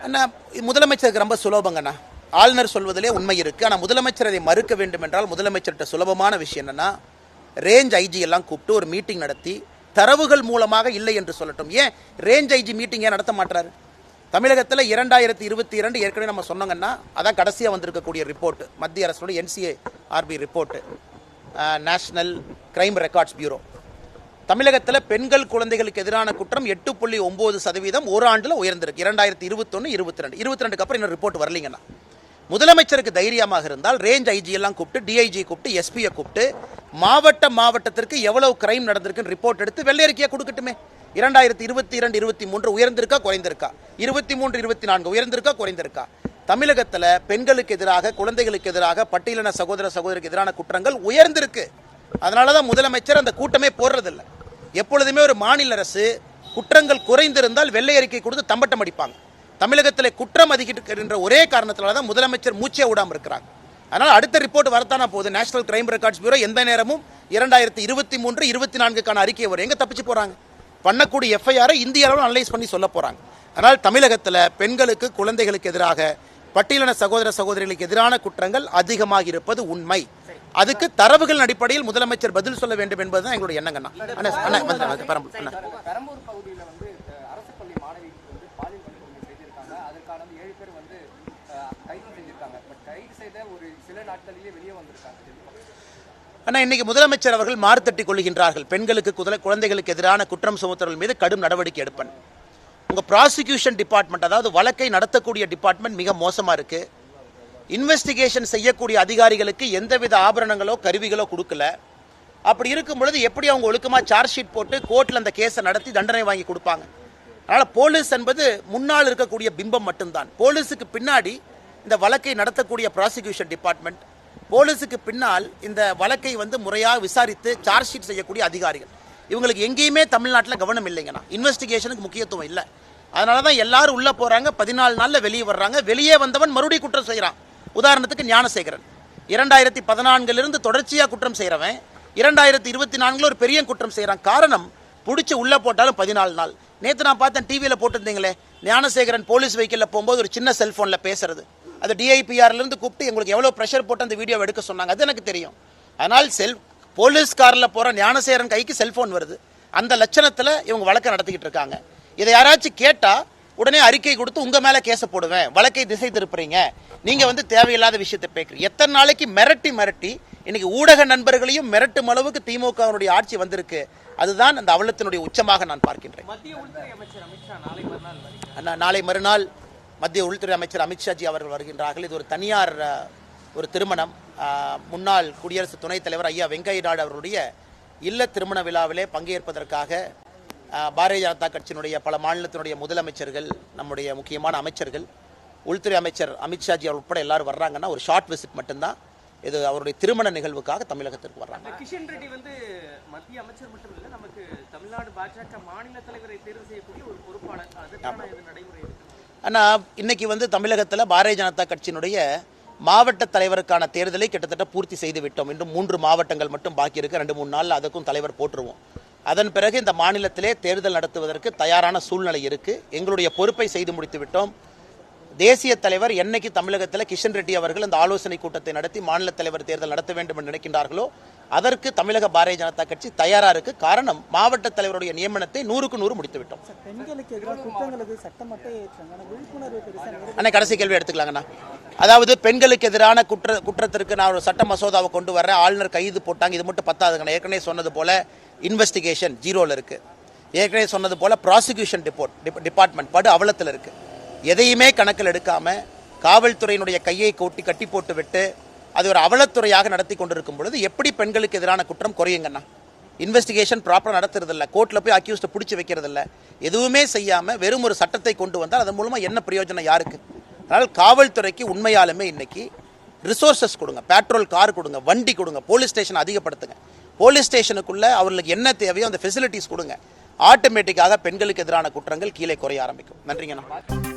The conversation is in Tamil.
அண்ணா, முதலமைச்சருக்கு ரொம்ப சுலபங்கண்ணா. ஆளுநர் சொல்வதிலே உண்மை இருக்குது. ஆனால் முதலமைச்சர் அதை மறுக்க வேண்டும் என்றால் முதலமைச்சர்கிட்ட சுலபமான விஷயம் என்னென்னா, ரேஞ்ச் ஐஜி எல்லாம் கூப்பிட்டு ஒரு மீட்டிங் நடத்தி தரவுகள் மூலமாக இல்லை என்று சொல்லட்டும். ஏன் ரேஞ்ச் ஐஜி மீட்டிங் ஏன் நடத்த மாட்டாரு? தமிழகத்தில் 2022 ஏற்கனவே நம்ம சொன்னோங்கன்னா, அதான் கடைசியாக வந்திருக்கக்கூடிய ரிப்போர்ட், மத்திய அரசோட NCARB report, national crime records bureau. தமிழகத்தில் பெண்கள் குழந்தைகளுக்கு எதிரான குற்றம் 8.9% ஒரு ஆண்டில் உயர்ந்திருக்கு. 2021, 22க்கு அப்புறம் இன்னும் ரிப்போர்ட் வரலீங்கன்னா, முதலமைச்சருக்கு தைரியமாக இருந்தால் ரேஞ்ச் ஐஜி எல்லாம் கூப்பிட்டு, டிஐஜி கூப்பிட்டு, எஸ்பியை கூப்பிட்டு மாவட்டத்திற்கு எவ்வளவு கிரைம் நடந்திருக்குன்னு ரிப்போர்ட் எடுத்து வெள்ளை அறிக்கையாக கொடுக்கட்டுமே. 2022, 23 உயர்ந்திருக்கா குறைந்திருக்கா, 23, 24 உயர்ந்திருக்கா குறைந்திருக்கா? தமிழகத்தில் பெண்களுக்கு எதிராக, குழந்தைகளுக்கு எதிராக, பட்டியலின சகோதரருக்கு எதிரான குற்றங்கள் உயர்ந்திருக்கு. அதனால தான் முதலமைச்சர் அந்த கூட்டமே போடுறதில்லை. எப்பொழுதுமே ஒரு மாநில அரசு குற்றங்கள் குறைந்திருந்தால் வெள்ளை அறிக்கை கொடுத்து தம்பட்டம் அடிப்பாங்க. தமிழகத்தில் குற்றம் அதிகரிக்கின்ற ஒரே காரணத்தினால தான் முதலமைச்சர் மூச்சே விடாமல் இருக்கிறாங்க. அதனால் அடுத்த ரிப்போர்ட் வரத்தானா போகுது. நேஷனல் கிரைம் ரெக்கார்ட்ஸ் பியூரோ எந்த நேரமும் 2023, 24க்கான அறிக்கை வரும். எங்கே தப்பிச்சு போகிறாங்க? பண்ணக்கூடிய எஃப்ஐஆரை இந்திய அளவில் அனலைஸ் பண்ணி சொல்ல போகிறாங்க. அதனால் தமிழகத்தில் பெண்களுக்கு, குழந்தைகளுக்கு எதிராக, பட்டியலின சகோதரிகளுக்கு எதிரான குற்றங்கள் அதிகமாக இருப்பது உண்மை. அதுக்கு தரவுகள் அடிப்படையில் முதலமைச்சர் பதில் சொல்ல வேண்டும் என்பதுதான் எங்களுடைய எண்ணங்கண்ணா. பெரம்பூர் பகுதியில் வந்து அரசு பள்ளி மாணவிக்கு வந்து பாலியல் வன்கொடுமை செய்திருக்காங்க. அதற்கான 7 பேர் வந்து கைது செஞ்சிருக்காங்க. பட் கைது செய்த ஒரு சில நாட்களிலேயே வெளியே வந்திருக்காங்க. ஆனால் இன்னைக்கு முதலமைச்சர் அவர்கள் மாறுதட்டி கொள்கின்றார்கள். பெண்களுக்கு, குழந்தைகளுக்கு எதிரான குற்றம் சுமத்துவர்கள் மீது கடும் நடவடிக்கை எடுப்பேன். உங்கள் ப்ராசிக்யூஷன் டிபார்ட்மெண்ட், அதாவது வழக்கை நடத்தக்கூடிய டிபார்ட்மெண்ட் மிக மோசமாக இருக்குது. இன்வெஸ்டிகேஷன் செய்யக்கூடிய அதிகாரிகளுக்கு எந்தவித ஆபரணங்களோ கருவிகளோ கொடுக்கல. அப்படி இருக்கும் பொழுது எப்படி அவங்க ஒழுக்கமாக சார்ஜ் ஷீட் போட்டு கோர்ட்டில் அந்த கேஸை நடத்தி தண்டனை வாங்கி கொடுப்பாங்க? அதனால் போலீஸ் என்பது முன்னால் இருக்கக்கூடிய பிம்பம் மட்டும்தான். போலீஸுக்கு பின்னாடி இந்த வழக்கை நடத்தக்கூடிய ப்ராசிக்யூஷன் டிபார்ட்மெண்ட், போலீஸுக்கு பின்னால் இந்த வழக்கை வந்து முறையாக விசாரித்து சார்ஜ் ஷீட் செய்யக்கூடிய அதிகாரிகள், இவங்களுக்கு எங்கேயுமே தமிழ்நாட்டில் கவனம் இல்லைங்கண்ணா. இன்வெஸ்டிகேஷனுக்கு முக்கியத்துவம் இல்லை. அதனால தான் எல்லாரும் உள்ளே போகிறாங்க, 14 நாளில் வெளியே வர்றாங்க. வெளியே வந்தவன் மறுபடியும் குற்றம் செய்கிறான். உதாரணத்துக்கு ஞானசேகரன் 2014 தொடர்ச்சியாக குற்றம் செய்கிறவன் 2024 ஒரு பெரிய குற்றம் செய்கிறான். காரணம், பிடிச்சி உள்ளே போட்டாலும் 14 நாள். நேற்று நான் பார்த்தேன், டிவியில் போட்டிருந்தீங்களே, ஞானசேகரன் போலீஸ் வெஹிக்கிளில் போகும்போது ஒரு சின்ன செல்ஃபோனில் பேசுறது, அது டிஐபிஆர்லேருந்து கூப்பிட்டு எங்களுக்கு எவ்வளோ ப்ரெஷர் போட்டு அந்த வீடியோவை எடுக்க சொன்னாங்க. அது எனக்கு தெரியும். அதனால் போலீஸ் காரில் போகிற ஞானசேகரன் கைக்கு செல்ஃபோன் வருது. அந்த லட்சணத்தில் இவங்க வழக்கை நடத்திக்கிட்டு இருக்காங்க. இதை யாராச்சும் கேட்டால் உடனே அறிக்கை கொடுத்து உங்கள் மேலே கேஸை போடுவேன், வழக்கை திசை திருப்புறீங்க, நீங்கள் வந்து தேவையில்லாத விஷயத்தை பேக்குறீங்க. எத்தனை நாளைக்கு மிரட்டி இன்னைக்கு ஊடக நண்பர்களையும் மிரட்டும் அளவுக்கு திமுகவினுடைய ஆட்சி வந்திருக்கு. அதுதான் அந்த அவலத்தினுடைய உச்சமாக நான் பார்க்கின்றேன். நாளை மறுநாள் மத்திய உள்துறை அமைச்சர் அமித்ஷாஜி அவர்கள் வருகின்றார்கள். இது ஒரு தனியார் ஒரு திருமணம். முன்னாள் குடியரசு துணைத் தலைவர் ஐயா வெங்கையா நாயுடு அவர்களுடைய இல்ல திருமண விழாவிலே பங்கேற்பதற்காக பாரதிய ஜனதா கட்சியினுடைய பல மாநிலத்தினுடைய முதலமைச்சர்கள், நம்முடைய முக்கியமான அமைச்சர்கள், உள்துறை அமைச்சர் அமித்ஷாஜி அவர் உட்பட எல்லாரும் வர்றாங்கன்னா ஒரு ஷார்ட் விசிட் மட்டும்தான். இது அவருடைய திருமண நிகழ்வுக்காக தமிழகத்திற்கு வர்றாங்க. கிஷன் ரெட்டி வந்து மத்திய அமைச்சர் மட்டும் இல்லை, நமக்கு தமிழ்நாடு பாஜக மாநில தலைவரை தேர்வு செய்யக்கூடிய ஒரு பொறுப்பாளர். அதற்கான இது நடைமுறை இருக்கு. ஆனால் இன்னைக்கு வந்து தமிழகத்தில் பாரதிய ஜனதா கட்சியினுடைய மாவட்ட தலைவருக்கான தேர்தலை கிட்டத்தட்ட பூர்த்தி செய்து விட்டோம். இன்னும் 3 மாவட்டங்கள் மட்டும் பாக்கி இருக்கு. 2-3 நாளில் அதுக்கும் தலைவர் போட்டுருவோம். அதன் பிறகு இந்த மாநிலத்திலே தேர்தல் நடத்துவதற்கு தயாரான சூழ்நிலை இருக்கு. எங்களுடைய பொறுப்பை செய்து முடித்து விட்டோம். தேசிய தலைவர் என்னைக்கு தமிழகத்தில் கிஷன் ரெட்டி அவர்கள் அந்த ஆலோசனை கூட்டத்தை நடத்தி மாநில தலைவர் தேர்தல் நடத்த வேண்டும் என்று நினைக்கின்றார்களோ அதற்கு தமிழக பாரதிய ஜனதா கட்சி தயாரா இருக்கு. காரணம், மாவட்ட தலைவருடைய நியமனத்தை 100க்கு 100 முடித்து விட்டோம். கடைசி கேள்வி எடுத்துக்கலாங்கண்ணா. அதாவது பெண்களுக்கு எதிரான குற்றத்திற்கு நான் ஒரு சட்ட மசோதாவை கொண்டு வர்றேன், ஆளுநர் கைது போட்டாங்க, இது மட்டும் பத்தாதுங்கண்ணா. ஏற்கனவே சொன்னது போல இன்வெஸ்டிகேஷன் 0ல் இருக்கு. ஏற்கனவே சொன்னது போல ப்ராசிக்யூஷன் டிபார்ட்மெண்ட் படு அவலத்தில் இருக்கு. எதையுமே கணக்கில் எடுக்காம காவல்துறையினுடைய கையை கட்டி போட்டு விட்டு அது ஒரு அவலத்துறையாக நடத்தி கொண்டிருக்கும் பொழுது எப்படி பெண்களுக்கு எதிரான குற்றம் குறையுங்கண்ணா? இன்வெஸ்டிகேஷன் ப்ராப்பராக நடத்துறதில்ல, கோர்ட்டில் போய் அக்யூஸ்ட்டை பிடிச்சி வைக்கிறதில்ல, எதுவுமே செய்யாமல் வெறும் ஒரு சட்டத்தை கொண்டு வந்தால் அதன் மூலமாக என்ன பிரயோஜனம் யாருக்கு? அதனால் காவல்துறைக்கு உண்மையாலுமே இன்னைக்கு ரிசோர்ஸஸ் கொடுங்க, பெட்ரோல் கார் கொடுங்க, வண்டி கொடுங்க, போலீஸ் ஸ்டேஷன் அதிகப்படுத்துங்க. போலீஸ் ஸ்டேஷனுக்குள்ள அவர்களுக்கு என்ன தேவையோ அந்த ஃபெசிலிட்டிஸ் கொடுங்க. ஆட்டோமேட்டிக்காக பெண்களுக்கு எதிரான குற்றங்கள் கீழே குறைய ஆரம்பிக்கும். நன்றிங்கண்ணா.